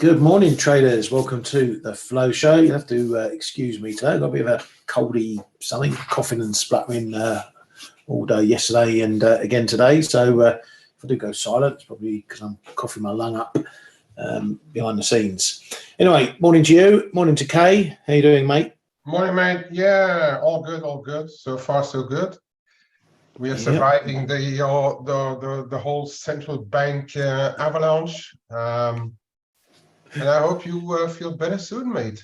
Good morning, traders. Welcome to the Flow Show. You have to excuse me today. I've got a bit of a coldy something, coughing and spluttering all day yesterday and again today. So if I do go silent, it's probably because I'm coughing my lung up behind the scenes. Anyway, morning to you. Morning to Kay. How you doing, mate? Morning, mate. Yeah, all good, all good. So far, so good. We are surviving the whole central bank avalanche. And I hope you feel better soon, mate.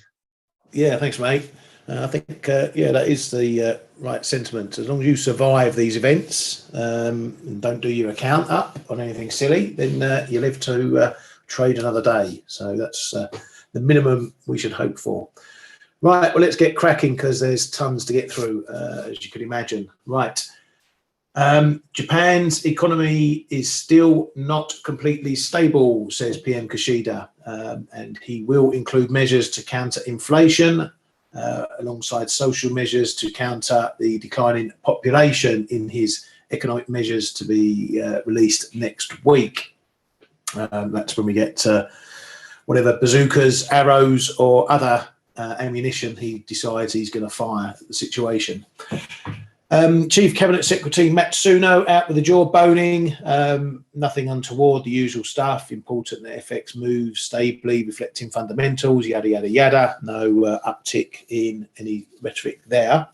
Yeah, thanks, mate. I think, yeah, that is the right sentiment. As long as you survive these events and don't do your account up on anything silly, then you live to trade another day. So that's the minimum we should hope for. Right, well, let's get cracking because there's tons to get through, as you could imagine. Right. Japan's economy is still not completely stable, says PM Kishida, and he will include measures to counter inflation alongside social measures to counter the declining population in his economic measures to be released next week. That's when we get whatever bazookas, arrows or other ammunition he decides he's going to fire at the situation. Chief Cabinet Secretary Matsuno out with the jaw boning, nothing untoward, the usual stuff. Important that FX moves stably, reflecting fundamentals, yada, yada, yada. No uptick in any rhetoric there.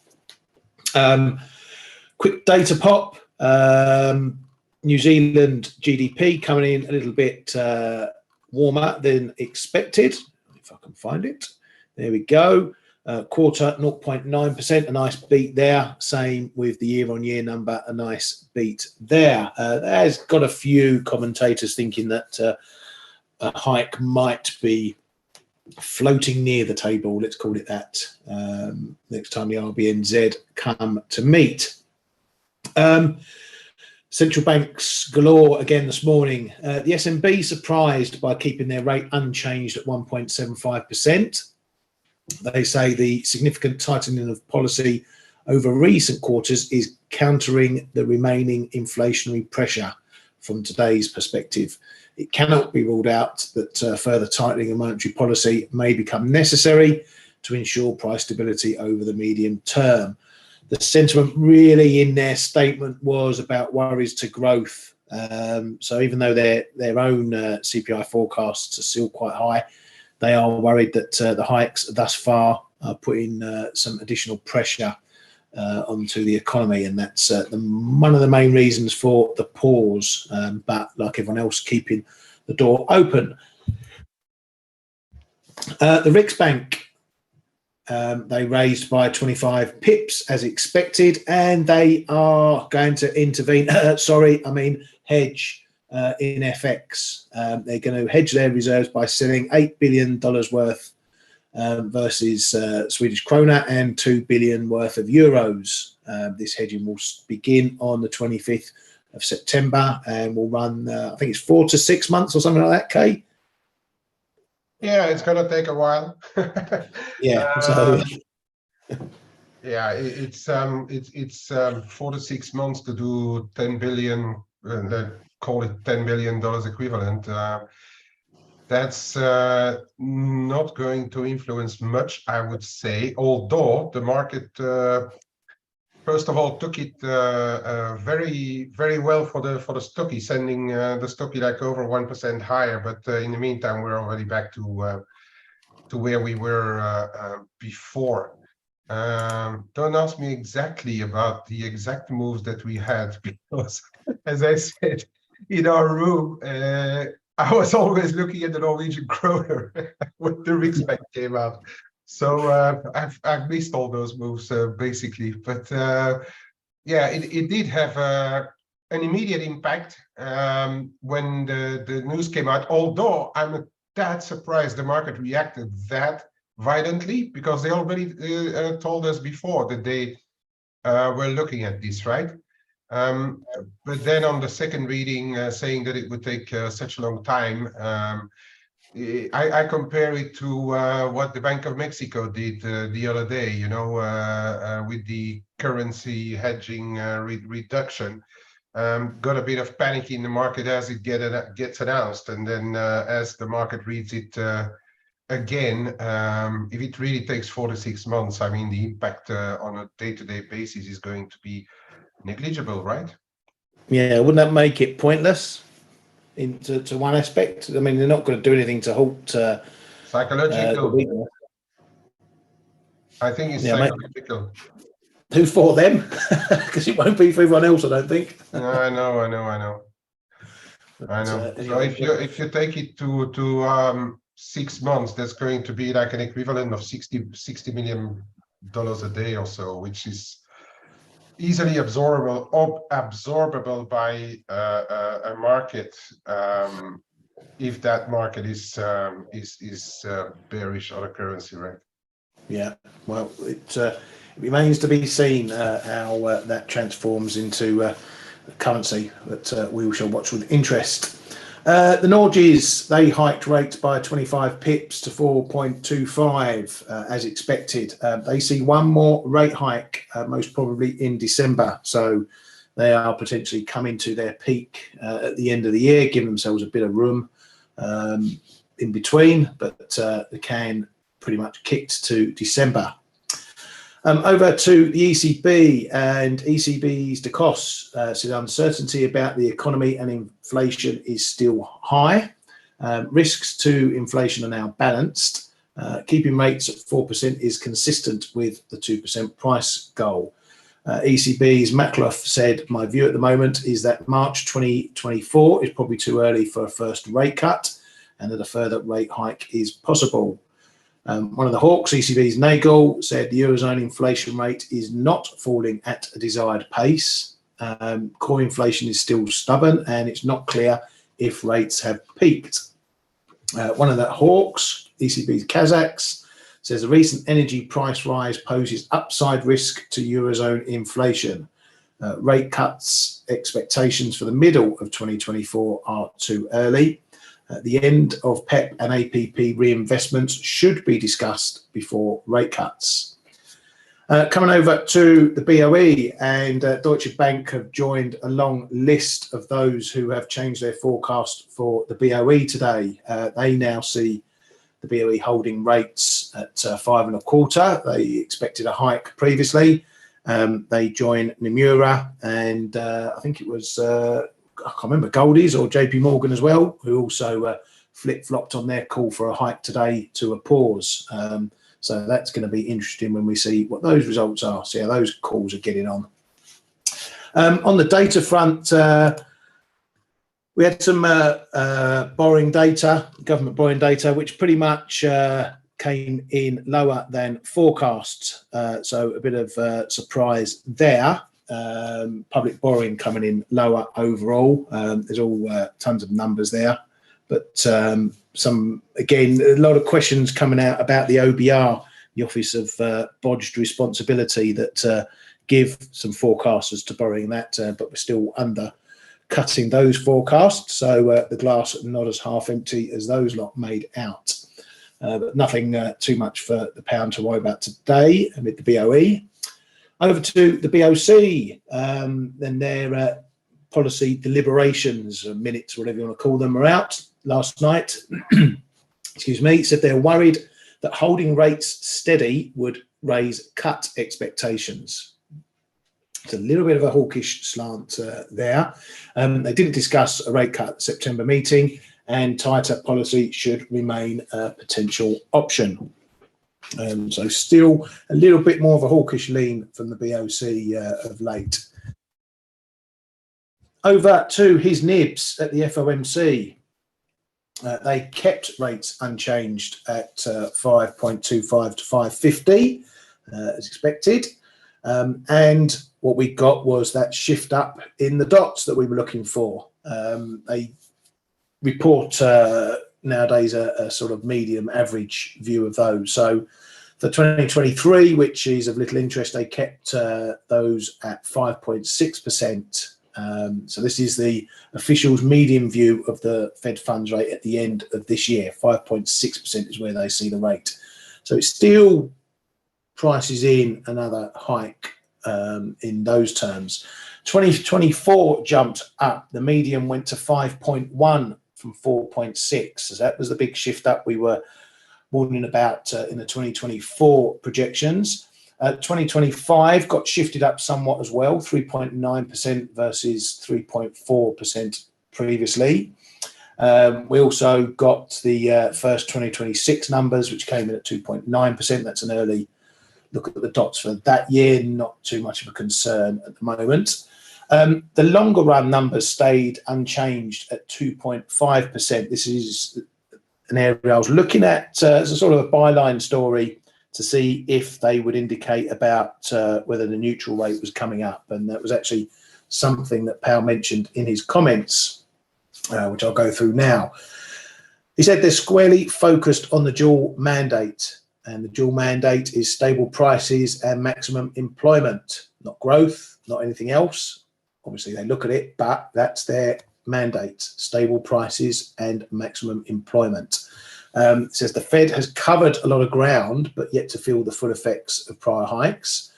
Quick data pop. New Zealand GDP coming in a little bit warmer than expected. If I can find it. There we go. Quarter 0.9%, a nice beat there. Same with the year-on-year number, a nice beat there. There's got a few commentators thinking that a hike might be floating near the table, let's call it that, next time the RBNZ come to meet. Central banks galore again this morning. The SNB surprised by keeping their rate unchanged at 1.75%. They say the significant tightening of policy over recent quarters is countering the remaining inflationary pressure from today's perspective. It cannot be ruled out that further tightening of monetary policy may become necessary to ensure price stability over the medium term. The sentiment really in their statement was about worries to growth. So even though their own CPI forecasts are still quite high, they are worried that the hikes thus far are putting some additional pressure onto the economy, and that's one of the main reasons for the pause, but like everyone else, keeping the door open. The Riksbank, they raised by 25 pips as expected, and they are going to intervene, hedge in FX. They're going to hedge their reserves by selling $8 billion worth versus Swedish krona and 2 billion worth of euros. This hedging will begin on the 25th of September and will run, I think it's 4 to 6 months or something like that, Kay? Yeah, it's going to take a while. Yeah. So yeah, it's 4 to 6 months to do 10 billion. Call it $10 billion equivalent. That's not going to influence much, I would say, although the market, first of all, took it very, very well for the Stocky, sending the Stocky like over 1% higher. But in the meantime, we're already back to where we were before. Don't ask me exactly about the exact moves that we had, because, as I said, in our room, I was always looking at the Norwegian kroner when the Riksbank came out. So I've missed all those moves basically. But yeah, it did have an immediate impact when the news came out. Although I'm that surprised the market reacted that violently, because they already told us before that they were looking at this, right? But then on the second reading, saying that it would take such a long time, I compare it to what the Bank of Mexico did the other day, you know, with the currency hedging reduction. got a bit of panic in the market as it gets announced, and then as the market reads it again, if it really takes 4 to 6 months, I mean, the impact on a day-to-day basis is going to be negligible, right? Yeah, wouldn't that make it pointless to one aspect? I mean, they're not going to do anything to halt the Psychological. weakness. I think it's Yeah, psychological. Who for them? Because it won't be for everyone else, I don't think. No, I know. So if you take it to 6 months, that's going to be like an equivalent of $60 million a day or so, which is easily absorbable by a market, if that market is bearish on a currency, right? Yeah, well, it remains to be seen how that transforms into a currency that we shall watch with interest. The Norges, they hiked rates by 25 pips to 4.25 as expected. They see one more rate hike, most probably in December. So they are potentially coming to their peak at the end of the year, giving themselves a bit of room in between, but they can pretty much kicked to December. Over to the ECB, and ECB's DeCos said uncertainty about the economy and inflation is still high. Risks to inflation are now balanced. Keeping rates at 4% is consistent with the 2% price goal. ECB's Makhlouf said, my view at the moment is that March 2024 is probably too early for a first rate cut and that a further rate hike is possible. One of the hawks, ECB's Nagel, said the Eurozone inflation rate is not falling at a desired pace. Core inflation is still stubborn and it's not clear if rates have peaked. One of the hawks, ECB's Kazakhs, says the recent energy price rise poses upside risk to Eurozone inflation. Rate cuts expectations for the middle of 2024 are too early. The end of PEP and APP reinvestments should be discussed before rate cuts. Coming over to the BOE, and Deutsche Bank have joined a long list of those who have changed their forecast for the BOE today. They now see the BOE holding rates at 5.25. They expected a hike previously. They join Nomura, and I think it was I can't remember, Goldie's or JP Morgan as well, who also flip-flopped on their call for a hike today to a pause. So that's going to be interesting when we see what those results are, see how those calls are getting on. On the data front, we had some borrowing data, government borrowing data, which pretty much came in lower than forecast. So a bit of surprise there. Public borrowing coming in lower overall. There's all tons of numbers there, but some, again, a lot of questions coming out about the OBR, the Office of Bodged Responsibility, that give some forecasters to borrowing that, but we're still undercutting those forecasts. So the glass not as half empty as those lot made out. But nothing too much for the pound to worry about today amid the BOE. Over to the BOC, then their policy deliberations, minutes, whatever you want to call them, are out last night. Excuse me. Said they're worried that holding rates steady would raise cut expectations. It's a little bit of a hawkish slant there. They didn't discuss a rate cut at the September meeting, and tighter policy should remain a potential option. So still a little bit more of a hawkish lean from the BOC of late. Over to his nibs at the FOMC. They kept rates unchanged at 5.25 to 5.50 as expected. And what we got was that shift up in the dots that we were looking for. They report nowadays a sort of medium average view of those. So for 2023, which is of little interest, they kept those at 5.6%. So this is the official's medium view of the Fed funds rate at the end of this year. 5.6% is where they see the rate. So it still prices in another hike in those terms. 2024 jumped up. The median went to 5.1 from 4.6. So that was the big shift up we were warning about in the 2024 projections. 2025 got shifted up somewhat as well, 3.9% versus 3.4% previously. We also got the first 2026 numbers, which came in at 2.9%. That's an early look at the dots for that year, not too much of a concern at the moment. The longer run numbers stayed unchanged at 2.5%. This is an area I was looking at as a sort of a byline story to see if they would indicate about whether the neutral rate was coming up. And that was actually something that Powell mentioned in his comments, which I'll go through now. He said they're squarely focused on the dual mandate, and the dual mandate is stable prices and maximum employment, not growth, not anything else. Obviously, they look at it, but that's their mandate, stable prices and maximum employment. It says the Fed has covered a lot of ground, but yet to feel the full effects of prior hikes.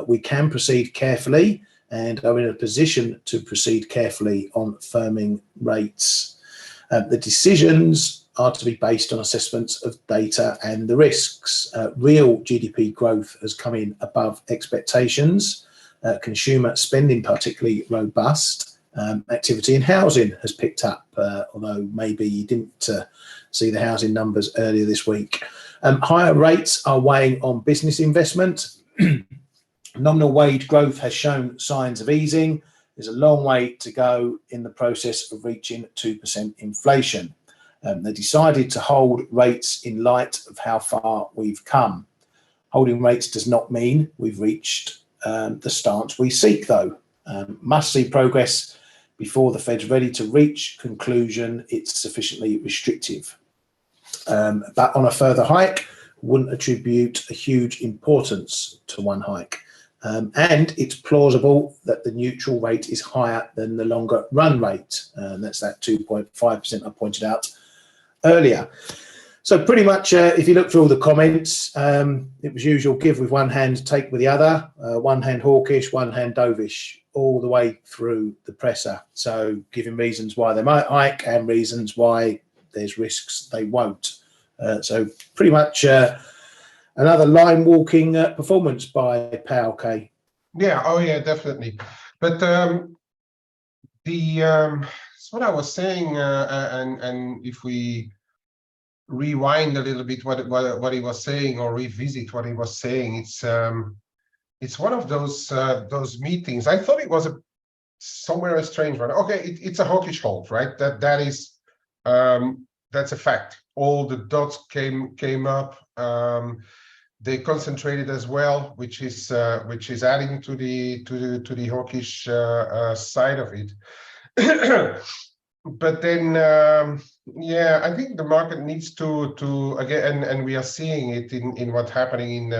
We can proceed carefully and are in a position to proceed carefully on firming rates. The decisions are to be based on assessments of data and the risks. Real GDP growth has come in above expectations. Consumer spending particularly robust. Activity in housing has picked up, although maybe you didn't see the housing numbers earlier this week. Higher rates are weighing on business investment. Nominal wage growth has shown signs of easing. There's a long way to go in the process of reaching 2% inflation. They decided to hold rates in light of how far we've come. Holding rates does not mean we've reached the stance we seek, though. Must see progress before the Fed's ready to reach conclusion it's sufficiently restrictive. But on a further hike, wouldn't attribute a huge importance to one hike. And it's plausible that the neutral rate is higher than the longer run rate. That's that 2.5% I pointed out earlier. So pretty much, if you look through all the comments, it was usual, give with one hand, take with the other, one hand hawkish, one hand dovish, all the way through the presser. So giving reasons why they might hike and reasons why there's risks they won't. So pretty much another line walking performance by Powell, Kay. Yeah, oh yeah, definitely. But it's what I was saying, and if we rewind a little bit what he was saying, or revisit what he was saying, it's one of those meetings. I thought it was somewhere a strange one. Okay, it's a hawkish hold, right? That is that's a fact. All the dots came up. They concentrated as well, which is adding to the hawkish side of it. But then, yeah, I think the market needs to again, and we are seeing it in what's happening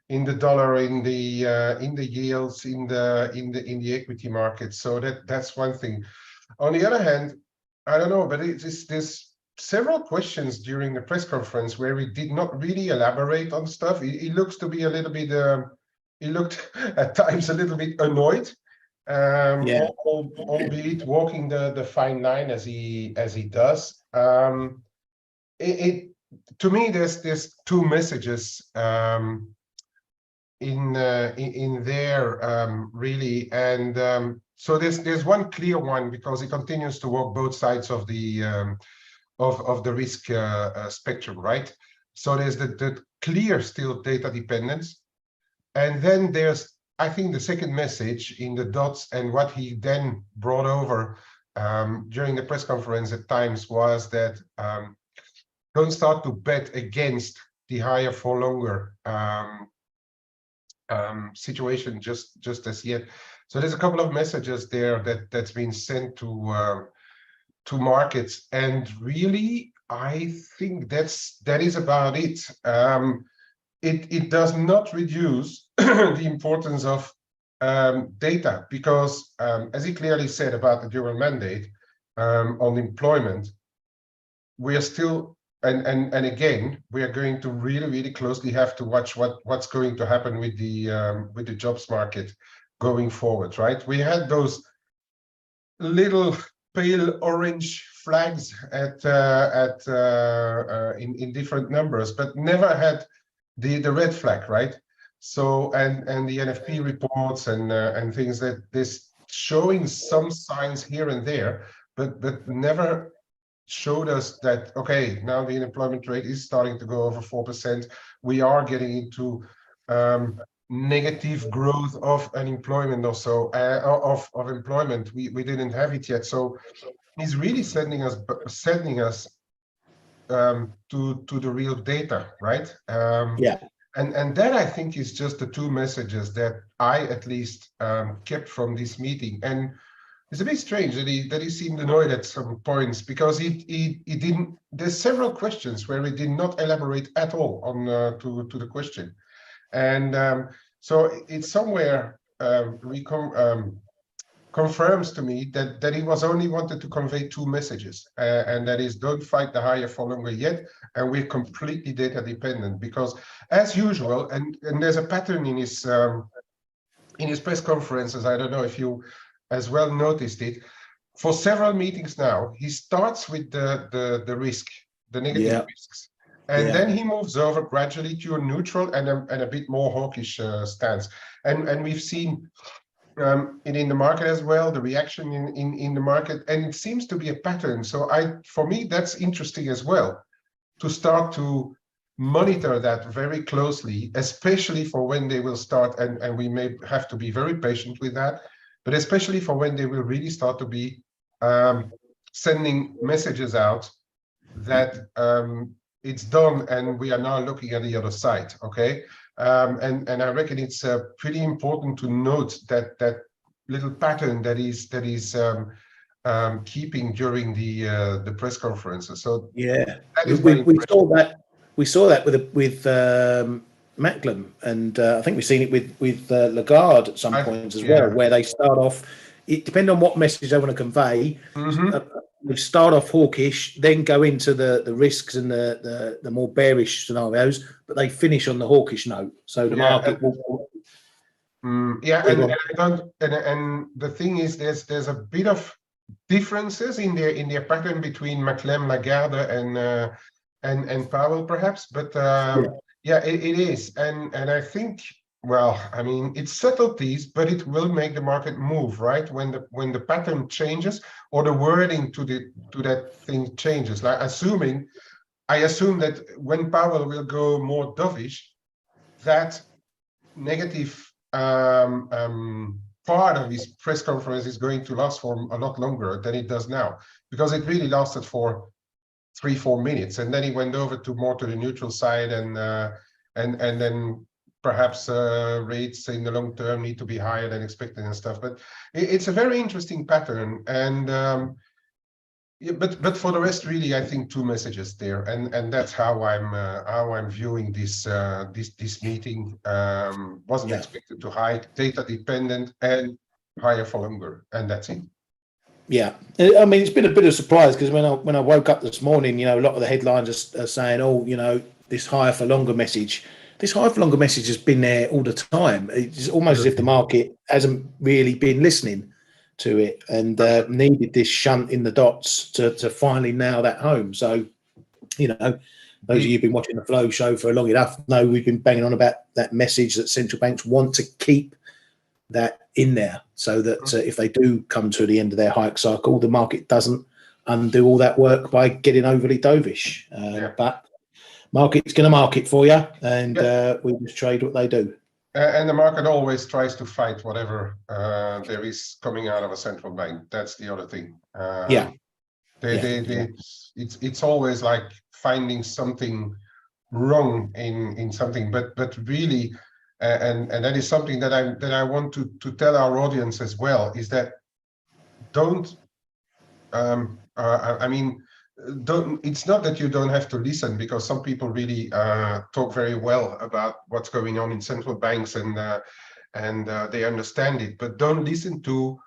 in the dollar, in the yields, in the equity market. So that's one thing. On the other hand, I don't know, but there's several questions during the press conference where we did not really elaborate on stuff. He looks to be a little bit. He looked at times a little bit annoyed. Yeah. Albeit walking the fine line as he does. It to me, there's two messages in there really, and so there's one clear one, because he continues to walk both sides of the risk spectrum, right? So there's the clear still data dependence, and then there's, I think, the second message in the dots, and what he then brought over during the press conference at times, was that don't start to bet against the higher for longer situation just as yet. So there's a couple of messages there that's been sent to markets, and really I think that is about it. It does not reduce the importance of data, because as he clearly said about the dual mandate on employment, we are still, and again, we are going to really closely have to watch what's going to happen with the jobs market going forward, right? We had those little pale orange flags in different numbers, but never had the red flag, right? So and the NFP reports and things that this showing some signs here and there, but never showed us that, okay, now the unemployment rate is starting to go over 4%. We are getting into negative growth of unemployment or so, of employment. We didn't have it yet. So he's really sending us to the real data, right? Yeah. And that, I think, is just the two messages that I at least kept from this meeting. And it's a bit strange that he seemed annoyed at some points, because he didn't. There's several questions where he did not elaborate at all on to the question, and so it's somewhere confirms to me that he was only wanted to convey two messages, and that is, don't fight the higher for longer yet, and we're completely data dependent, because as usual, and there's a pattern in his press conferences. I don't know if you as well noticed it. For several meetings now, he starts with the risk, the negative risks, and then he moves over gradually to a neutral and a bit more hawkish stance. And we've seen it in the market as well, the reaction in the market, and it seems to be a pattern. So for me, that's interesting as well, to start to monitor that very closely, especially for when they will start, and we may have to be very patient with that, but especially for when they will really start to be sending messages out that it's done and we are now looking at the other side, okay? And I reckon it's pretty important to note that little pattern that is keeping during the press conferences. So yeah, that is we saw that with Macklem, and I think we've seen it with Lagarde at some points as well, where they start off. It depends on what message they want to convey. We start off hawkish, then go into the risks and the more bearish scenarios, but they finish on the hawkish note. So the market will. And the thing is, there's a bit of differences in their pattern between Macklem, Lagarde, and Powell, perhaps, but it is, and I think, well, I mean, it's subtleties, but it will make the market move, right? When the pattern changes, or the wording to that thing changes. Like I assume that when Powell will go more dovish, that negative part of his press conference is going to last for a lot longer than it does now, because it really lasted for 3-4 minutes, and then he went over to more to the neutral side, and then perhaps rates in the long term need to be higher than expected and stuff. But it's a very interesting pattern, and but for the rest, really, I think two messages there, and that's how I'm viewing this meeting. Wasn't expected to hike, data dependent, and higher for longer, and that's it. Yeah, I mean, it's been a bit of a surprise, because when I woke up this morning, a lot of the headlines are saying, oh, this higher for longer message. This higher for longer message has been there all the time. It's almost as if the market hasn't really been listening to it, and needed this shunt in the dots to finally nail that home. So, those of you who've been watching the Flow show for long enough know we've been banging on about that message that central banks want to keep that in there, so that if they do come to the end of their hike cycle, the market doesn't undo all that work by getting overly dovish. But market's going to market for you, and we just trade what they do. And the market always tries to fight whatever there is coming out of a central bank. That's the other thing. It's always like finding something wrong in something, but really, and that is something that I want to tell our audience as well, is that don't it's not that you don't have to listen, because some people really talk very well about what's going on in central banks, and they understand it, but don't listen to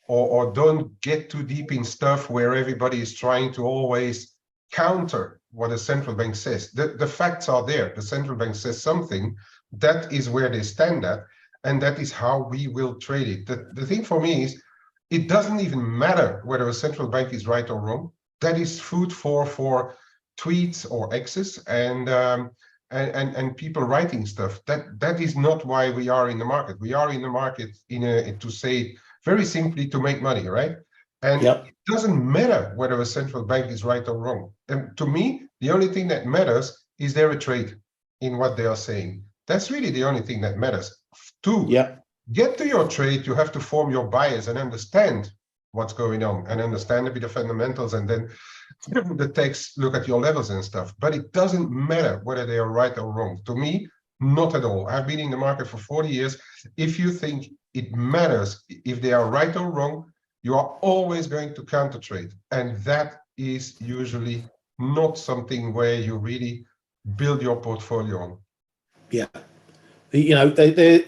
or don't get too deep in stuff where everybody is trying to always counter what a central bank says. The facts are there. The central bank says something, that is where they stand at, and that is how we will trade it. The thing for me is, it doesn't even matter whether a central bank is right or wrong. That is food for tweets or X's and people writing stuff. That is not why we are in the market. We are in the market to say very simply, to make money, right? And Yep. it doesn't matter whether a central bank is right or wrong. And to me, the only thing that matters is there a trade in what they are saying. That's really the only thing that matters. To Yep. get to your trade, you have to form your bias and understand what's going on and understand a bit of fundamentals, and then the text, look at your levels and stuff. But it doesn't matter whether they are right or wrong. To me, not at all. I've been in the market for 40 years. If you think it matters if they are right or wrong, you are always going to counter trade. And that is usually not something where you really build your portfolio on. Yeah. You know, the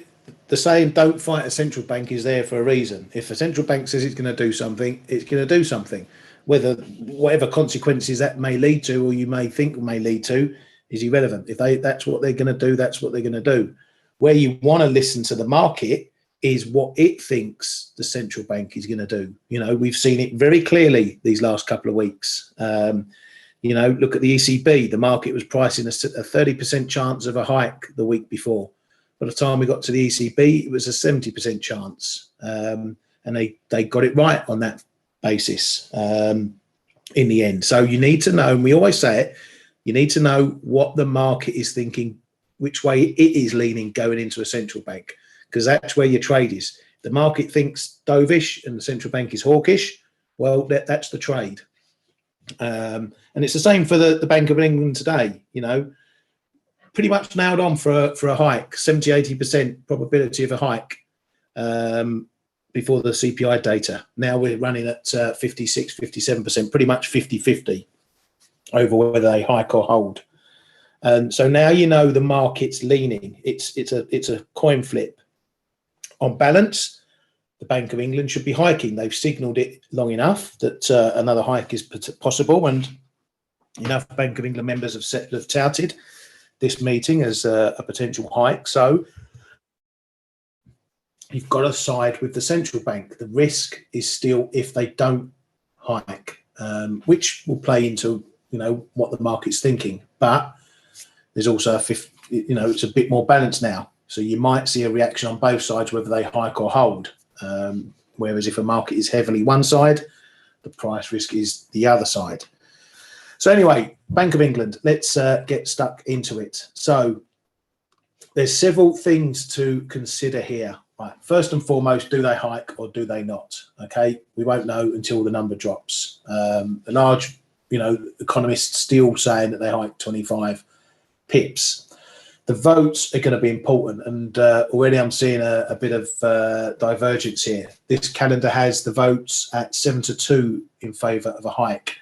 saying, don't fight a central bank, is there for a reason. If a central bank says it's going to do something, it's going to do something. Whatever consequences that may lead to, or you may think may lead to, is irrelevant. If that's what they're going to do, that's what they're going to do. Where you want to listen to the market is what it thinks the central bank is going to do. You know, we've seen it very clearly these last couple of weeks. You know, look at the ECB. The market was pricing a 30% chance of a hike the week before. By the time we got to the ECB, it was a 70% chance. And they got it right on that basis in the end. So you need to know, and we always say it, you need to know what the market is thinking, which way it is leaning going into a central bank, because that's where your trade is. The market thinks dovish and the central bank is hawkish. Well, that's the trade. And it's the same for the Bank of England today. You know, pretty much nailed on for a hike, 70-80% probability of a hike before the CPI data. Now we're running at 56-57%, pretty much 50-50 over whether they hike or hold. And so now you know the market's leaning. It's a coin flip. On balance, the Bank of England should be hiking. They've signalled it long enough that another hike is possible, and enough Bank of England members have touted this meeting as a potential hike. So you've got to side with the central bank. The risk is still if they don't hike, which will play into, you know, what the market's thinking. But there's also it's a bit more balanced now. So you might see a reaction on both sides, whether they hike or hold. Whereas if a market is heavily one side, the price risk is the other side. So anyway, Bank of England, let's get stuck into it. So there's several things to consider here. Right. First and foremost, do they hike or do they not? Okay, we won't know until the number drops. The large, economists still saying that they hike 25 pips. The votes are going to be important, and already I'm seeing a bit of divergence here. This calendar has the votes at 7-2 in favour of a hike.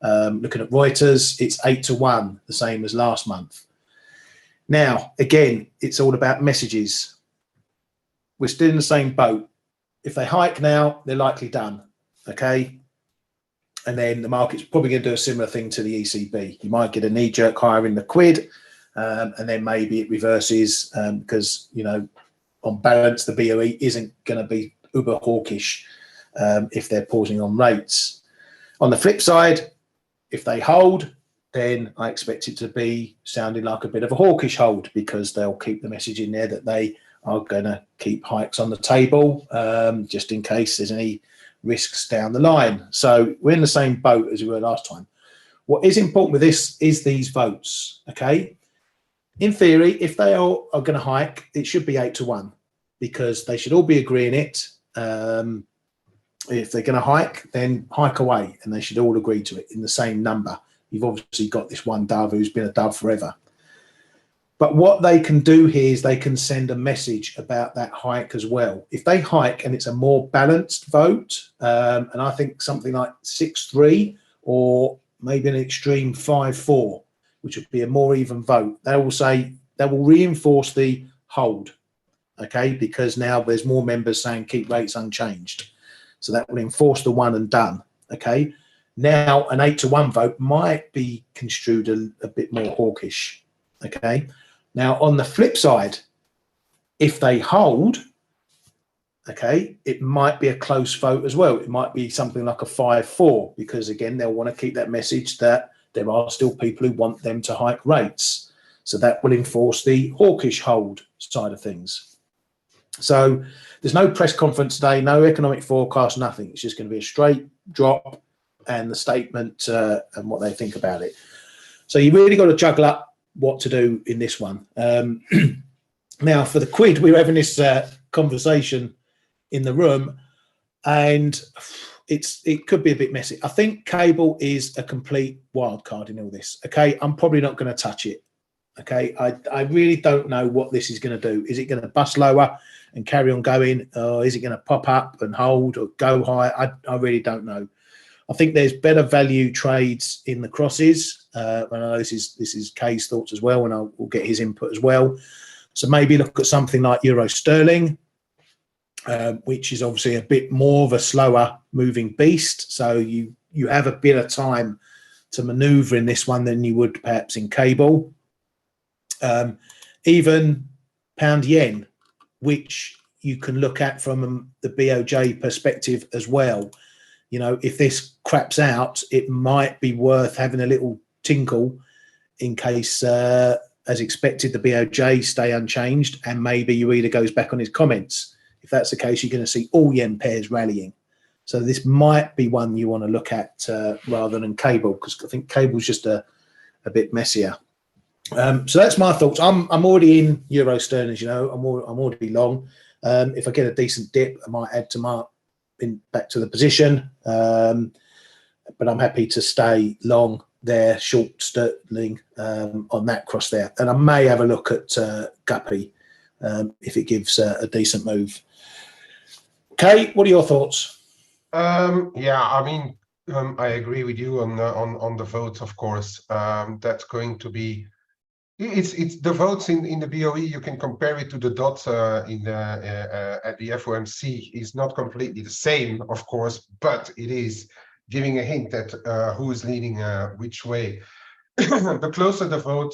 Looking at Reuters, it's 8-1, the same as last month. Now, again, it's all about messages. We're still in the same boat. If they hike now, they're likely done, okay? And then the market's probably going to do a similar thing to the ECB. You might get a knee-jerk higher in the quid, and then maybe it reverses because, on balance, the BOE isn't going to be uber hawkish if they're pausing on rates. On the flip side, if they hold, then I expect it to be sounding like a bit of a hawkish hold, because they'll keep the message in there that they are going to keep hikes on the table just in case there's any risks down the line. So we're in the same boat as we were last time. What is important with this is these votes, okay? In theory, if they are going to hike, it should be 8-1, because they should all be agreeing it. If they're going to hike, then hike away, and they should all agree to it in the same number. You've obviously got this one dove who's been a dove forever. But what they can do here is they can send a message about that hike as well. If they hike and it's a more balanced vote, and I think something like 6-3 or maybe an extreme 5-4, which would be a more even vote, they will reinforce the hold, okay? Because now there's more members saying keep rates unchanged. So that will enforce the one and done, okay? Now an 8-1 vote might be construed a bit more hawkish, okay? Now on the flip side, If they hold, okay, it might be a close vote as well. It might be something like a 5-4, because again, they'll want to keep that message that there are still people who want them to hike rates. So that will enforce the hawkish hold side of things. So there's no press conference today, no economic forecast, nothing. It's just going to be a straight drop and the statement and what they think about it. So you really got to juggle up what to do in this one. Now, for the quid, we were having this conversation in the room, and it could be a bit messy. I think cable is a complete wild card in all this. Okay, I'm probably not going to touch it. Okay, I really don't know what this is going to do. Is it going to bust lower and carry on going, or is it going to pop up and hold or go high? I really don't know. I think there's better value trades in the crosses. I know this is Kay's thoughts as well, and we'll get his input as well. So maybe look at something like euro sterling, which is obviously a bit more of a slower moving beast. So you have a bit of time to maneuver in this one than you would perhaps in cable. Even pound yen, which you can look at from the BOJ perspective as well. You know, if this craps out, it might be worth having a little tinkle in case, as expected, the BOJ stay unchanged, and maybe UEDA goes back on his comments. If that's the case, you're going to see all yen pairs rallying. So this might be one you want to look at rather than cable, because I think cable's just a bit messier. So that's my thoughts. I'm already in euro sterling, as you know. I'm already long. If I get a decent dip, I might add to my back to the position. But I'm happy to stay long there, short sterling on that cross there. And I may have a look at Guppy if it gives a decent move. Okay, what are your thoughts? Yeah, I mean, I agree with you on the votes, of course. That's going to be. It's the votes in the BOE. You can compare it to the dots at the FOMC. Is not completely the same, of course, but it is giving a hint at who is leading which way. The closer the vote,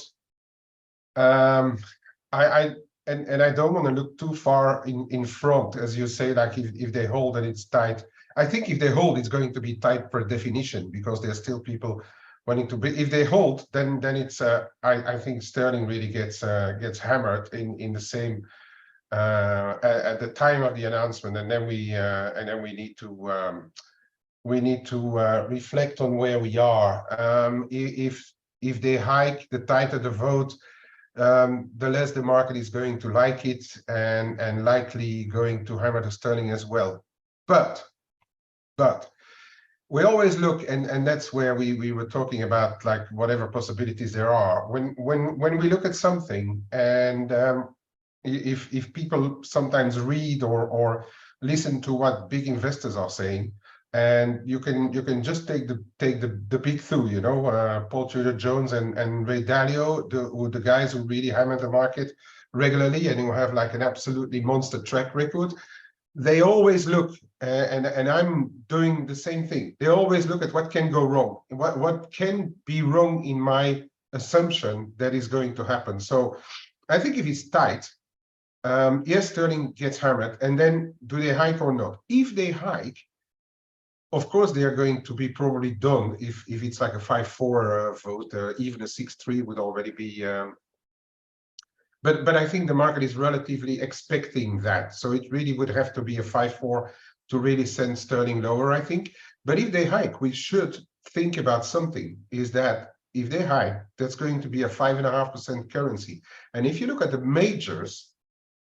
I don't want to look too far in front, as you say. Like if they hold and it's tight, I think if they hold, it's going to be tight per definition, because there's still people wanting to be. If they hold, then it's I think sterling really gets hammered in the same at the time of the announcement, and then we need to reflect on where we are. If they hike, the tighter the vote, the less the market is going to like it, and likely going to hammer the sterling as well. But we always look, and that's where we were talking about, like, whatever possibilities there are. When we look at something, and if people sometimes read or listen to what big investors are saying, and you can just take the big two, you know, Paul Tudor Jones and Ray Dalio, the guys who really hammer the market regularly and who have like an absolutely monster track record. They always look, and I'm doing the same thing. They always look at what can go wrong, what can be wrong in my assumption that is going to happen. So I think if it's tight, yes, sterling gets hammered, and then do they hike or not? If they hike, of course they are going to be probably done. If it's like a 5-4 vote, even a 6-3 would already be. But I think the market is relatively expecting that. So it really would have to be a 5-4 to really send sterling lower, I think. But if they hike, we should think about something, is that if they hike, that's going to be a 5.5% currency. And if you look at the majors,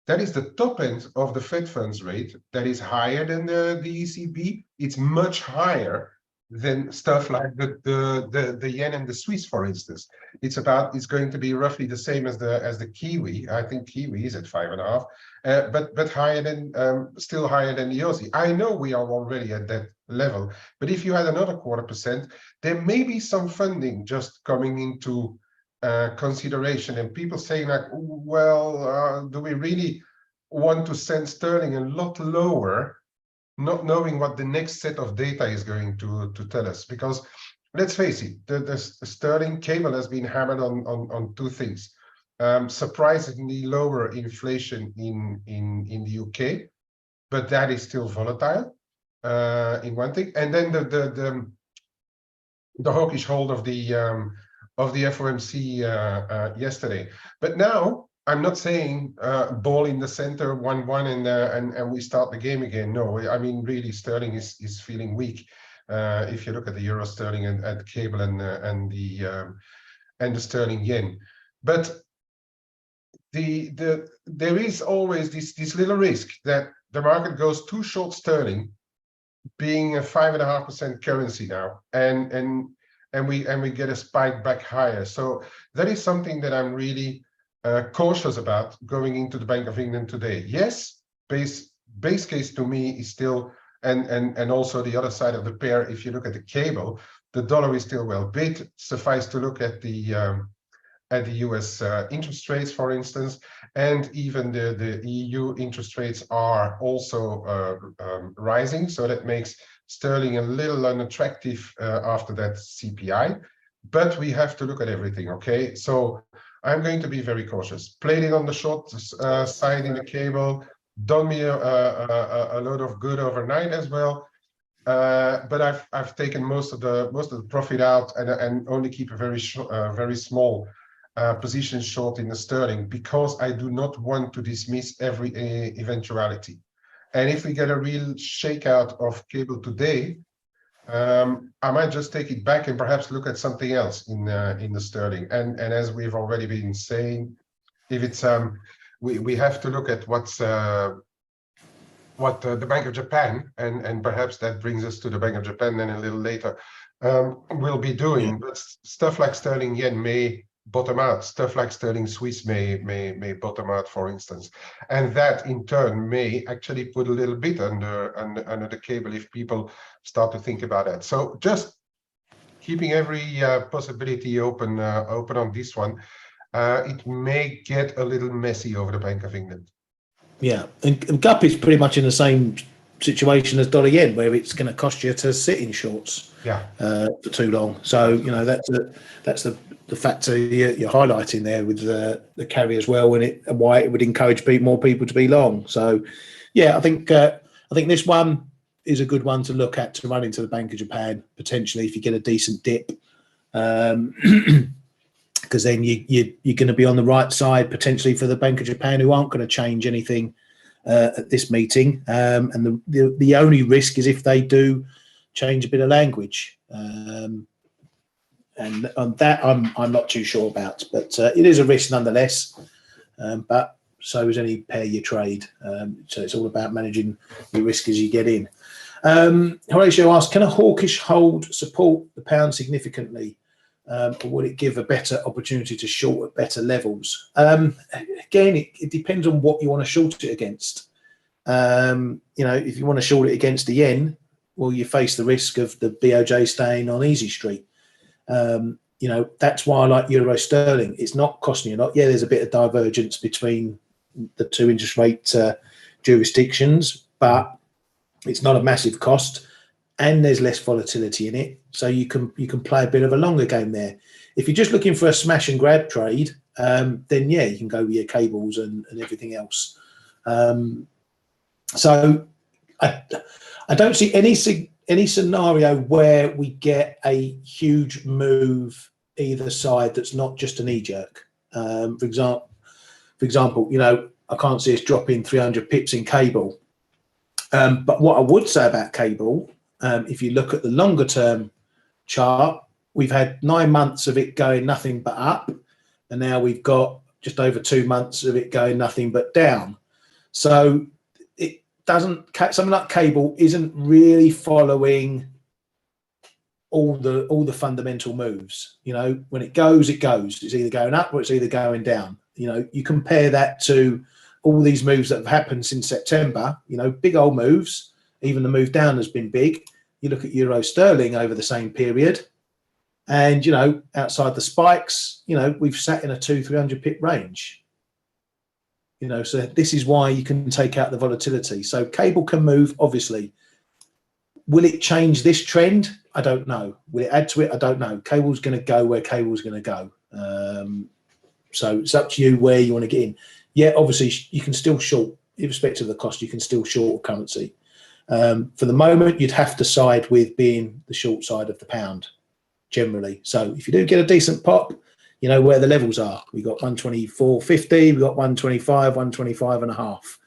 that is the top end of the Fed funds rate. That is higher than the ECB. It's much higher than stuff like the yen and the Swiss, for instance. It's going to be roughly the same as the Kiwi. I think Kiwi is at 5.5, but higher than still higher than the Aussie. I know we are already at that level, but if you had another 0.25%, there may be some funding just coming into consideration, and people saying like, well, do we really want to send sterling a lot lower, not knowing what the next set of data is going to tell us? Because let's face it, the sterling cable has been hammered on two things. surprisingly lower inflation in the UK, but that is still volatile in one thing. And then the hawkish hold of the FOMC yesterday. But now I'm not saying ball in the center 1-1 and we start the game again. No, I mean really sterling is feeling weak. If you look at the euro sterling and at cable and the sterling yen, but there is always this little risk that the market goes too short sterling, being a 5.5% currency now, and we get a spike back higher. So that is something that I'm really cautious about going into the Bank of England today. Yes, base case to me is still, and also the other side of the pair, if you look at the cable, the dollar is still well bid. Suffice to look at the US interest rates, for instance, and even the EU interest rates are also rising. So that makes sterling a little unattractive after that CPI. But we have to look at everything, okay? So I'm going to be very cautious. Played it on the short side in the cable, done me a load of good overnight as well. But I've taken most of the profit out and only keep a very small position short in the sterling, because I do not want to dismiss every eventuality. And if we get a real shakeout of cable today, I might just take it back and perhaps look at something else in the sterling. And as we've already been saying, if it's we have to look at what the Bank of Japan and perhaps that brings us to the Bank of Japan then a little later will be doing. Yeah. But stuff like sterling yen may bottom out. Stuff like sterling Swiss may bottom out, for instance, and that in turn may actually put a little bit under the cable if people start to think about that. So just keeping every possibility open on this one. It may get a little messy over the Bank of England. Yeah, and GUP is pretty much in the same situation as dollar yen, where it's going to cost you to sit in shorts for too long. So you know that's the factor you're highlighting there with the carry as well, and why it would encourage more people to be long. So yeah, I think this one is a good one to look at to run into the Bank of Japan potentially if you get a decent dip, because then you're going to be on the right side potentially for the Bank of Japan, who aren't going to change anything at this meeting, and the only risk is if they do change a bit of language. And on that, I'm not too sure about, but it is a risk nonetheless. But so is any pair you trade. So it's all about managing your risk as you get in. Horatio asks, can a hawkish hold support the pound significantly, or would it give a better opportunity to short at better levels? Again, it depends on what you want to short it against. You know, if you want to short it against the yen, well, you face the risk of the BOJ staying on easy street. You know, that's why I like euro sterling. It's not costing you a lot. Yeah, there's a bit of divergence between the two interest rate jurisdictions, but it's not a massive cost, and there's less volatility in it. So you can play a bit of a longer game there. If you're just looking for a smash and grab trade, then yeah, you can go with your cables and everything else. So I don't see any scenario where we get a huge move either side that's not just a knee jerk. For example, you know, I can't see us dropping 300 pips in cable. But what I would say about cable, if you look at the longer term chart, we've had 9 months of it going nothing but up, and now we've got just over 2 months of it going nothing but down. So it doesn't, something like cable isn't really following all the fundamental moves. You know, when it goes, it goes. It's either going up or it's either going down. You know, you compare that to all these moves that have happened since September, you know, big old moves. Even the move down has been big. You look at euro sterling over the same period, and, you know, outside the spikes, you know, we've sat in a 200-300 pip range. You know, so this is why you can take out the volatility. So cable can move, obviously. Will it change this trend? I don't know. Will it add to it? I don't know. Cable's going to go where cable's going to go. So it's up to you where you want to get in. Yeah, obviously you can still short, irrespective of the cost, you can still short currency. For the moment, you'd have to side with being the short side of the pound generally. So if you do get a decent pop, you know where the levels are. We got 124.50, we got 125, 125 and a half.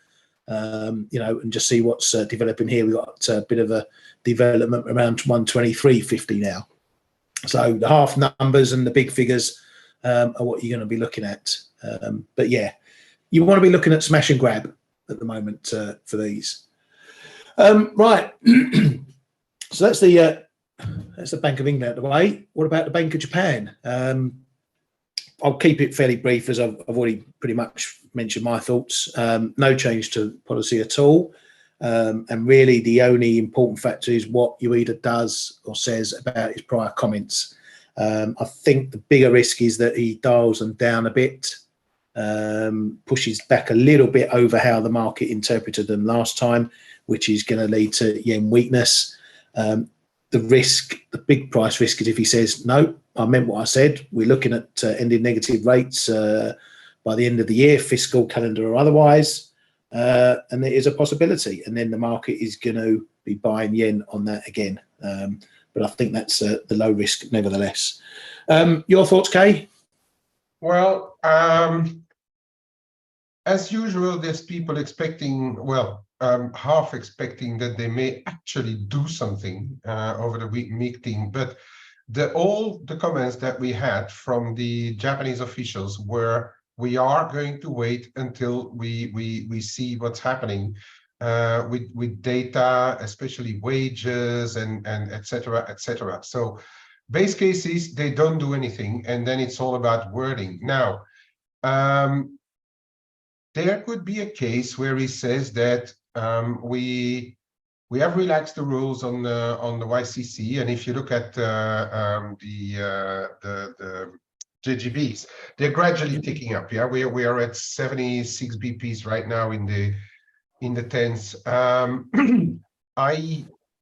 You know, and just see what's developing here. We've got a bit of a development around 123.50 now. So the half numbers and the big figures are what you're going to be looking at. But yeah, you want to be looking at smash and grab at the moment for these. Right. So that's the Bank of England out of the way. What about the Bank of Japan? I'll keep it fairly brief, as I've already pretty much mentioned my thoughts. No change to policy at all. And really the only important factor is what he either does or says about his prior comments. I think the bigger risk is that he dials them down a bit, pushes back a little bit over how the market interpreted them last time, which is going to lead to yen weakness. The risk, the big price risk, is if he says, no, I meant what I said. We're looking at ending negative rates by the end of the year, fiscal calendar or otherwise. And there is a possibility. And then the market is going to be buying yen on that again. But I think that's the low risk nevertheless. Your thoughts, Kay? Well, as usual, there's people expecting, well, half expecting that they may actually do something over the week meeting, but all the comments that we had from the Japanese officials were, we are going to wait until we see what's happening with data, especially wages and et cetera, et cetera. So base case is they don't do anything, and then it's all about wording. Now, there could be a case where he says that we have relaxed the rules on the YCC, and if you look at the JGBs, they're gradually ticking up. Yeah, we are at 76 BPs right now in the tens. I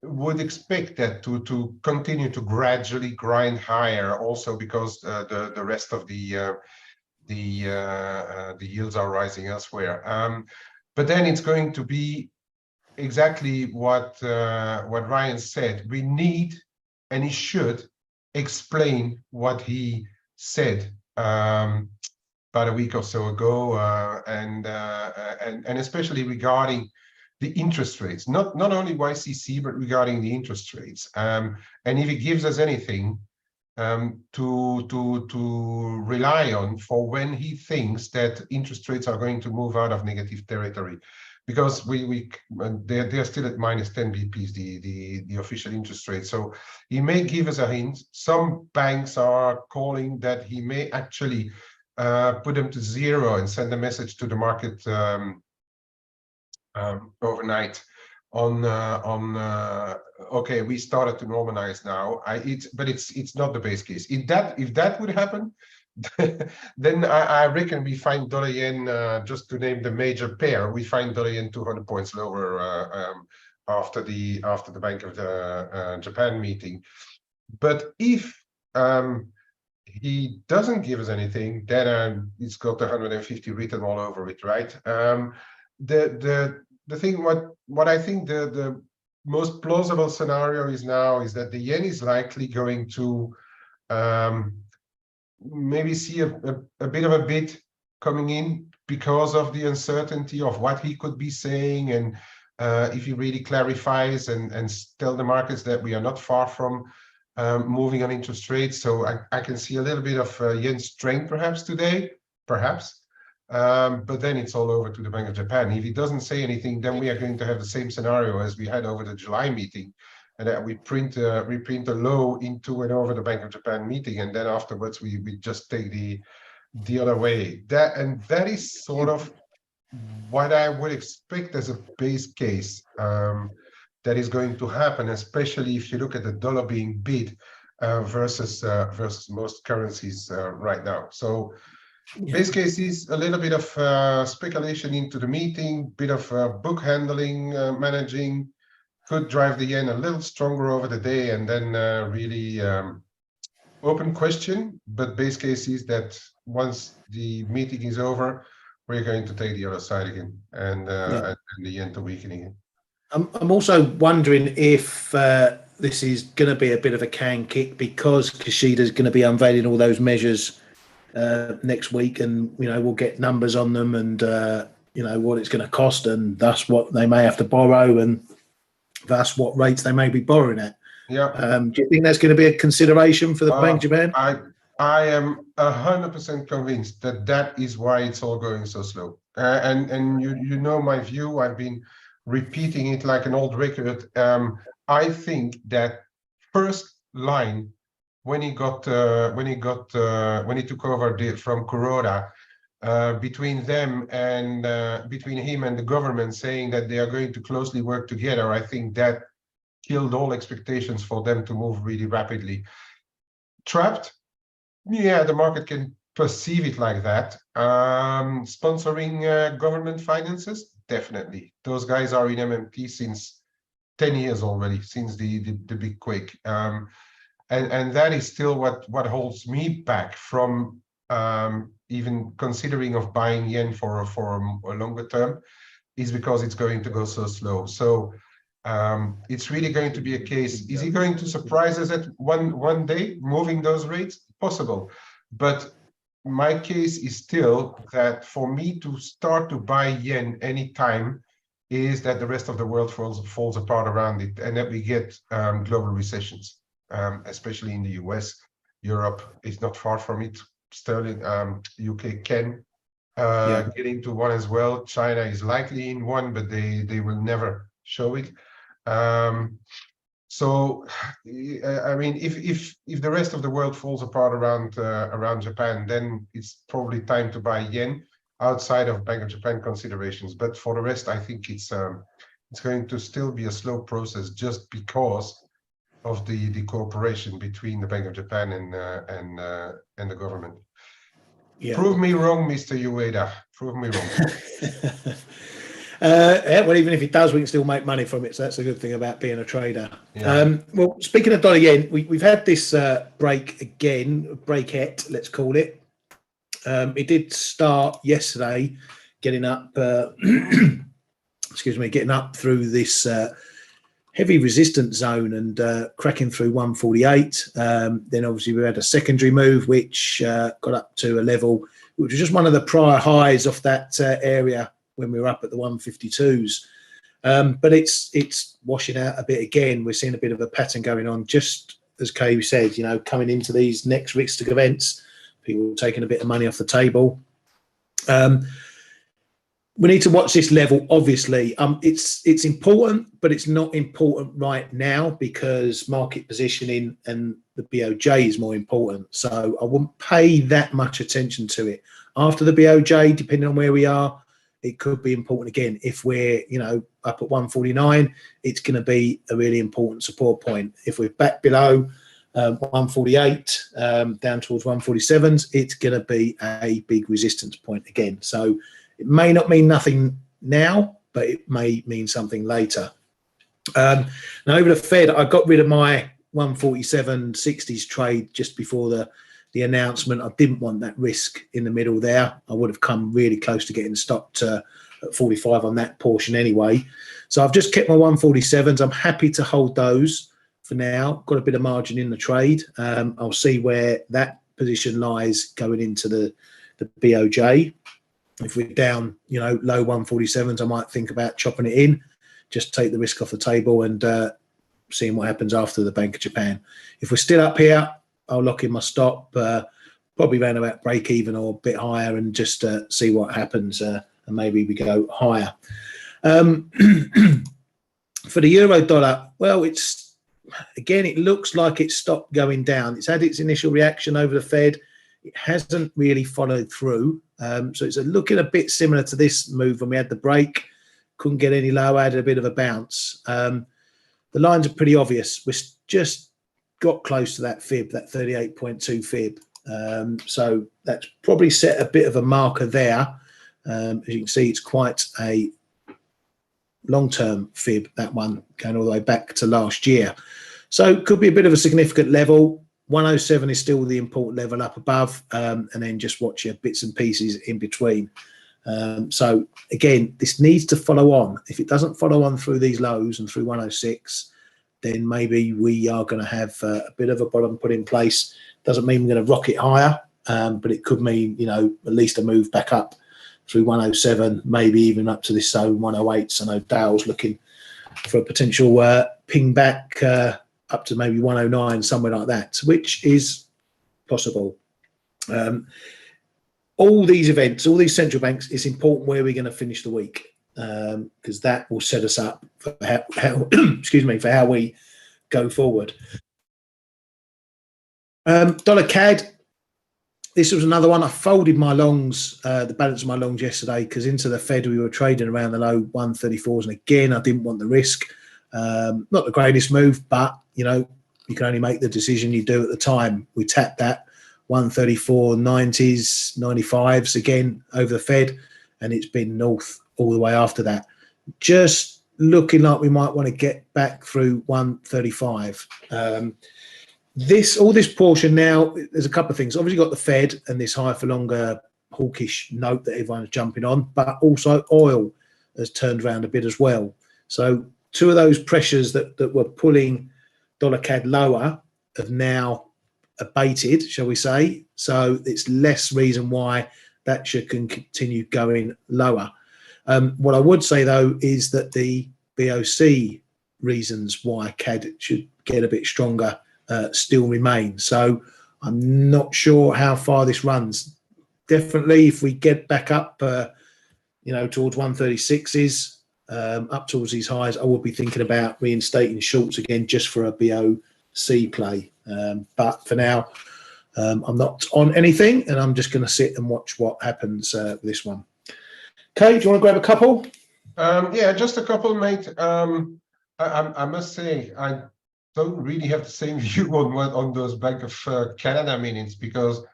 would expect that to continue to gradually grind higher, also because the rest of the yields are rising elsewhere. But then it's going to be exactly what Ryan said. We need, and he should, explain what he said about a week or so ago, and especially regarding the interest rates, not only YCC, but regarding the interest rates. And if he gives us anything to rely on for when he thinks that interest rates are going to move out of negative territory, because they're still at minus 10 BPs, the official interest rate. So he may give us a hint. Some banks are calling that he may actually put them to zero and send a message to the market overnight on okay, we started to normalize now. But it's not the base case. If that would happen, then I reckon we find dollar yen, just to name the major pair, we find dollar yen 200 points lower after the Bank of Japan meeting. But if he doesn't give us anything, then it's got 150 written all over it, right? The thing, what I think the most plausible scenario is now is that the yen is likely going to maybe see a bit of a bid coming in because of the uncertainty of what he could be saying, and if he really clarifies and tell the markets that we are not far from moving on interest rates. So I can see a little bit of yen strength perhaps today, perhaps. But then it's all over to the Bank of Japan. If he doesn't say anything, then we are going to have the same scenario as we had over the July meeting, and that we print a low into and over the Bank of Japan meeting, and then afterwards we just take the other way. That is sort of what I would expect as a base case that is going to happen, especially if you look at the dollar being bid versus most currencies right now. So base case is a little bit of speculation into the meeting, bit of book handling, managing, could drive the yen a little stronger over the day, and then really open question, but base case is that once the meeting is over, we're going to take the other side again, and the yen to weaken again. I'm also wondering if this is going to be a bit of a can kick because Kishida's going to be unveiling all those measures next week, and we'll get numbers on them, and what it's going to cost, and thus what they may have to borrow, and thus what rates they may be borrowing at. Yeah. Do you think that's going to be a consideration for the Bank of Japan? I am 100% convinced that is why it's all going so slow. And you know my view. I've been repeating it like an old record. I think that first line when he took over from Kuroda, between them and between him and the government saying that they are going to closely work together, I think that killed all expectations for them to move really rapidly. Trapped? Yeah, the market can perceive it like that. Sponsoring government finances? Definitely. Those guys are in MMT since 10 years already, since the big quake. And that is still what holds me back from even considering of buying yen for a longer term, is because it's going to go so slow. So it's really going to be a case. Is he going to surprise us at one day moving those rates? Possible. But my case is still that for me to start to buy yen anytime is that the rest of the world falls apart around it, and that we get global recessions, especially in the US. Europe is not far from it. Sterling, UK can get into one as well. China is likely in one, but they will never show it. So I mean, if the rest of the world falls apart around Japan, then it's probably time to buy yen outside of Bank of Japan considerations. But for the rest, I think it's going to still be a slow process, just because of the cooperation between the Bank of Japan and the government. Yeah. Prove me wrong, Mr. Ueda. Prove me wrong. Well, even if it does, we can still make money from it. So that's a good thing about being a trader. Yeah. Well, speaking of dollar yen, we've had this break again, breakette, let's call it. It did start yesterday, getting up, getting up through this heavy resistance zone and cracking through 148. Then obviously we had a secondary move, which got up to a level which was just one of the prior highs off that area when we were up at the 152s. But it's washing out a bit again. We're seeing a bit of a pattern going on, just as Kay said, coming into these next Riksbank events, people taking a bit of money off the table. We need to watch this level, obviously. It's important, but it's not important right now because market positioning and the BOJ is more important. So I wouldn't pay that much attention to it. After the BOJ, depending on where we are, it could be important again. If we're, up at 149, it's going to be a really important support point. If we're back below 148, down towards 147s, it's going to be a big resistance point again. So it may not mean nothing now, but it may mean something later. Now over the Fed, I got rid of my 147.60s trade just before the announcement. I didn't want that risk in the middle there. I would have come really close to getting stopped at 45 on that portion anyway. So I've just kept my 147s. I'm happy to hold those for now. Got a bit of margin in the trade. I'll see where that position lies going into the BOJ. If we're down, low 147s, I might think about chopping it in, just take the risk off the table and seeing what happens after the Bank of Japan. If we're still up here, I'll lock in my stop, probably around about break even or a bit higher, and just see what happens, and maybe we go higher. For the euro dollar, well, it looks like it's stopped going down. It's had its initial reaction over the Fed. It hasn't really followed through. So it's looking a bit similar to this move when we had the break. Couldn't get any lower, had a bit of a bounce. The lines are pretty obvious. We're just got close to that fib, that 38.2 fib. So that's probably set a bit of a marker there. As you can see, it's quite a long-term fib, that one, going all the way back to last year. So it could be a bit of a significant level. 107 is still the important level up above, and then just watch your bits and pieces in between. So again, this needs to follow on. If it doesn't follow on through these lows and through 106, then maybe we are going to have a bit of a bottom put in place. Doesn't mean we're going to rocket higher, but it could mean, you know, at least a move back up through 107, maybe even up to this zone 108. So I know Dale's looking for a potential ping back up to maybe 109, somewhere like that, which is possible. All these events, all these central banks, it's important where we're going to finish the week, because that will set us up for how excuse me, for how we go forward. Dollar CAD. This was another one. I folded my longs, the balance of my longs yesterday, because into the Fed we were trading around the low 134s, and again I didn't want the risk. Not the greatest move, but you know, you can only make the decision you do at the time. We tapped that 134, 90s, 95s again over the Fed, and it's been north all the way after that. Just looking like we might want to get back through 135. All this portion now, there's a couple of things. Obviously got the Fed and this higher for longer hawkish note that everyone's jumping on, but also oil has turned around a bit as well. So two of those pressures that were pulling dollar CAD lower have now abated, shall we say. So it's less reason why that should continue going lower. What I would say though is that the BOC reasons why CAD should get a bit stronger still remain. So I'm not sure how far this runs. Definitely if we get back up you know, towards 136s, up towards these highs, I would be thinking about reinstating shorts again just for a BOC play. But for now, I'm not on anything, and I'm just going to sit and watch what happens with this one. Okay, do you want to grab a couple? Yeah, just a couple, mate. I must say, I don't really have the same view on those Bank of Canada minutes, because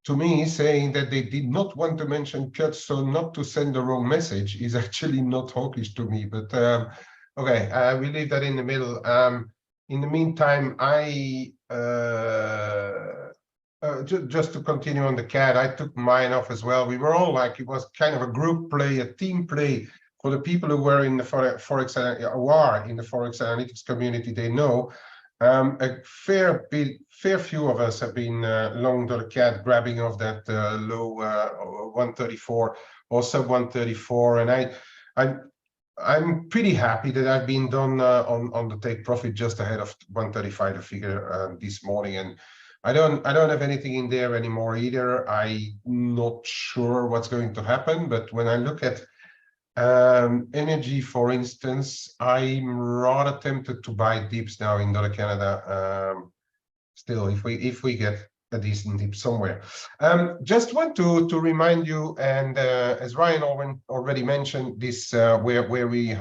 to me, saying that they did not want to mention cuts, so not to send the wrong message, is actually not hawkish to me. But okay, we leave that in the middle. In the meantime, just to continue on the CAD, I took mine off as well. We were all like, it was kind of a group play, a team play. For the people who were in the ForexAnalytix community, they know a fair few of us have been long dollar CAD, grabbing off that low 134 or sub 134, and I'm pretty happy that I've been done on the take profit just ahead of 135, the figure this morning, and I don't have anything in there anymore either. I'm not sure what's going to happen, but when I look at energy, for instance, I'm rather tempted to buy dips now in dollar Canada. Still, if we get a decent dip somewhere. Just want to remind you, and as Ryan already mentioned, this where we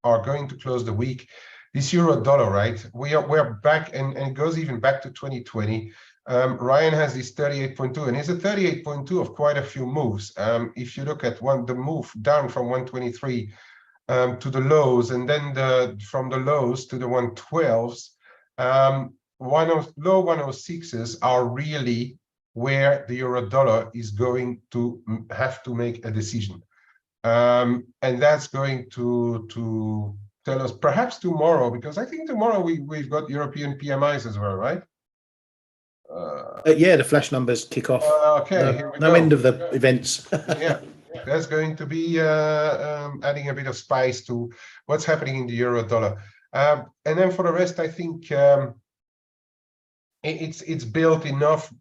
are going to close the week. This euro dollar, right? We're back, and it goes even back to 2020. Ryan has this 38.2, and it's a 38.2 of quite a few moves. If you look at the move down from 123 to the lows, and then from the lows to the 112s, low 106s are really where the euro dollar is going to have to make a decision, and that's going to tell us perhaps tomorrow, because I think tomorrow we've got European PMIs as well, right? Yeah, the flash numbers kick off. Okay, here we no go. end of the events. Yeah, that's going to be adding a bit of spice to what's happening in the euro dollar. And then for the rest, I think it's built enough,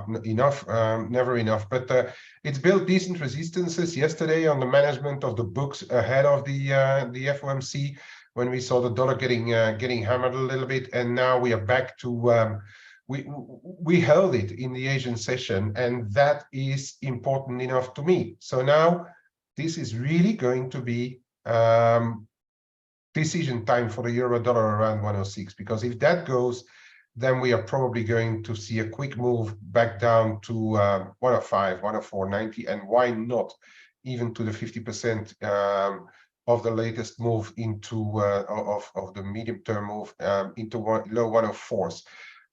never enough, but it's built decent resistances yesterday on the management of the books ahead of the FOMC, when we saw the dollar getting hammered a little bit, and now we are back to we held it in the Asian session, and that is important enough to me. So now this is really going to be decision time for the euro dollar around 106, because if that goes, then we are probably going to see a quick move back down to 105, 104.90, and why not even to the 50% of the latest move into of the medium-term move into low 104s.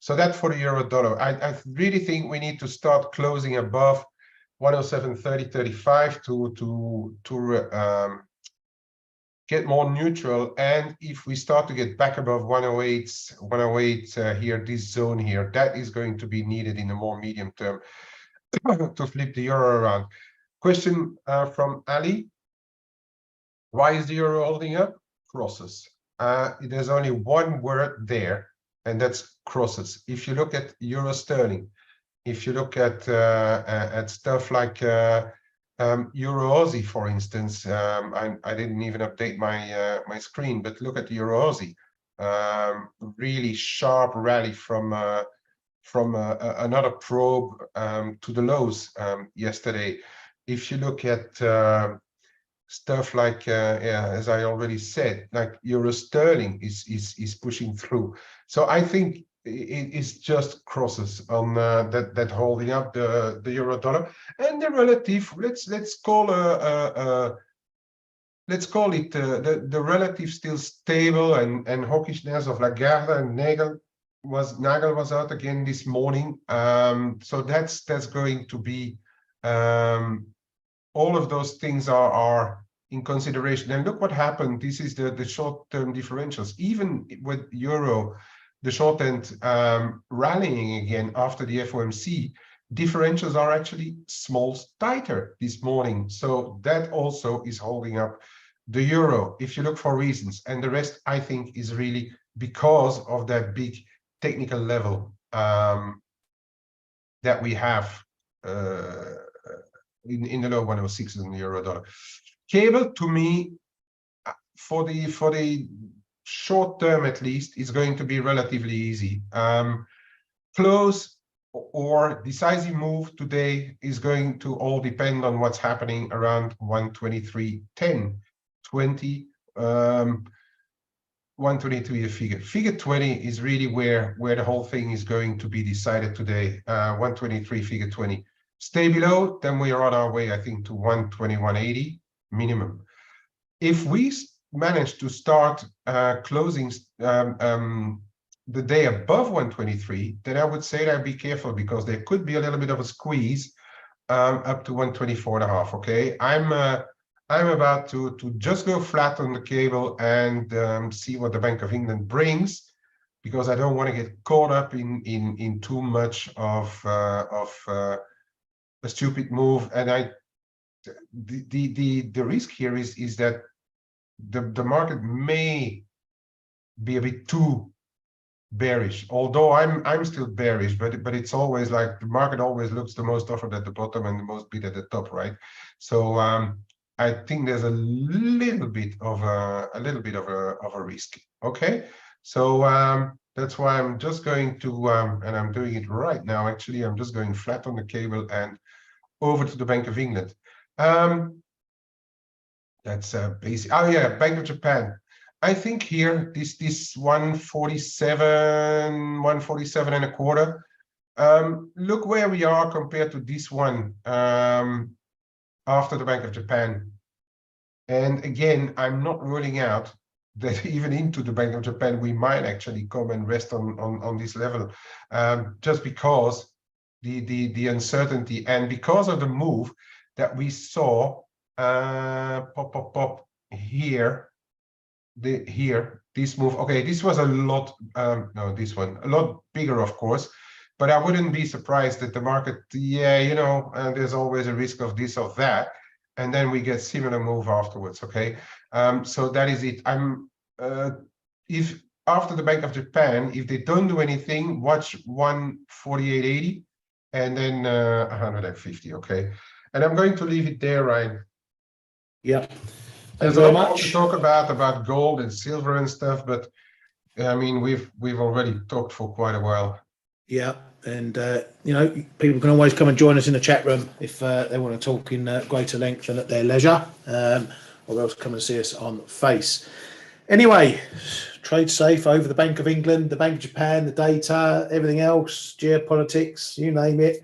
So that for the euro dollar. I really think we need to start closing above 107.30-35 to get more neutral. And if we start to get back above 108 here, this zone here, that is going to be needed in the more medium term to flip the euro around. Question from Ali. Why is the euro holding up? Crosses. There's only one word there, and that's crosses. If you look at euro sterling, if you look at stuff like Euro Aussie, for instance, I didn't even update my my screen, but look at the Euro Aussie. Really sharp rally from another probe to the lows yesterday. If you look at stuff like yeah, as I already said, like Euro sterling is pushing through. So I think it is just crosses on that holding up the euro dollar, and the relative, let's call it the relative still stable and hawkishness of Lagarde and Nagel was out again this morning. So that's going to be all of those things are in consideration. And look what happened. This is the short-term differentials. Even with euro, the short end rallying again after the FOMC, differentials are actually small tighter this morning. So that also is holding up the euro, if you look for reasons. And the rest, I think, is really because of that big technical level that we have in the low 106s in the euro dollar. Cable, to me, for the short term at least, is going to be relatively easy. Close or decisive move today is going to all depend on what's happening around 123.10, 20, 123 a figure. Figure 20 is really where the whole thing is going to be decided today. 123 figure 20. Stay below, then we are on our way, I think, to 121.80 minimum. If we manage to start closing the day above 123, then I would say that be careful, because there could be a little bit of a squeeze up to 124.5. Okay, I'm about to just go flat on the cable and see what the Bank of England brings, because I don't want to get caught up in too much of a stupid move. And the risk here is that the market may be a bit too bearish, although I'm still bearish, but it's always like the market always looks the most offered at the bottom and the most bid at the top, right? So I think there's a little bit of a risk. Okay, so that's why I'm just going to and I'm doing it right now. Actually, I'm just going flat on the cable and over to the Bank of England. That's basic. Oh yeah, Bank of Japan. I think here this 147 and a quarter. Look where we are compared to this one after the Bank of Japan. And again, I'm not ruling out that even into the Bank of Japan we might actually come and rest on this level, just because the uncertainty and because of the move that we saw pop here. This move, okay, this was a lot no, this one a lot bigger, of course, but I wouldn't be surprised that the market, yeah, you know, there's always a risk of this or that, and then we get similar move afterwards. Okay, so that is it. I'm if after the Bank of Japan, if they don't do anything, watch 148.80 and then 150. Okay, and I'm going to leave it there, Ryan. Yeah. There's a lot to talk about gold and silver and stuff, but I mean, we've already talked for quite a while. Yeah, and you know, people can always come and join us in the chat room if they want to talk in greater length and at their leisure, or else come and see us on Face. Anyway, trade safe over the Bank of England, the Bank of Japan, the data, everything else, geopolitics, you name it.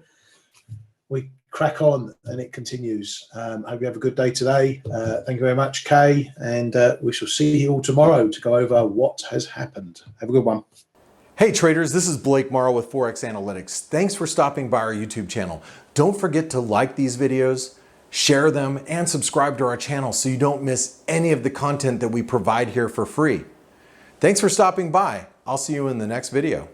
We crack on and it continues. Hope you have a good day today. Thank you very much, Kay, and we shall see you all tomorrow to go over what has happened. Have a good one. Hey traders, this is Blake Morrow with ForexAnalytix. Thanks for stopping by our YouTube channel. Don't forget to like these videos, share them, and subscribe to our channel so you don't miss any of the content that we provide here for free. Thanks for stopping by. I'll see you in the next video.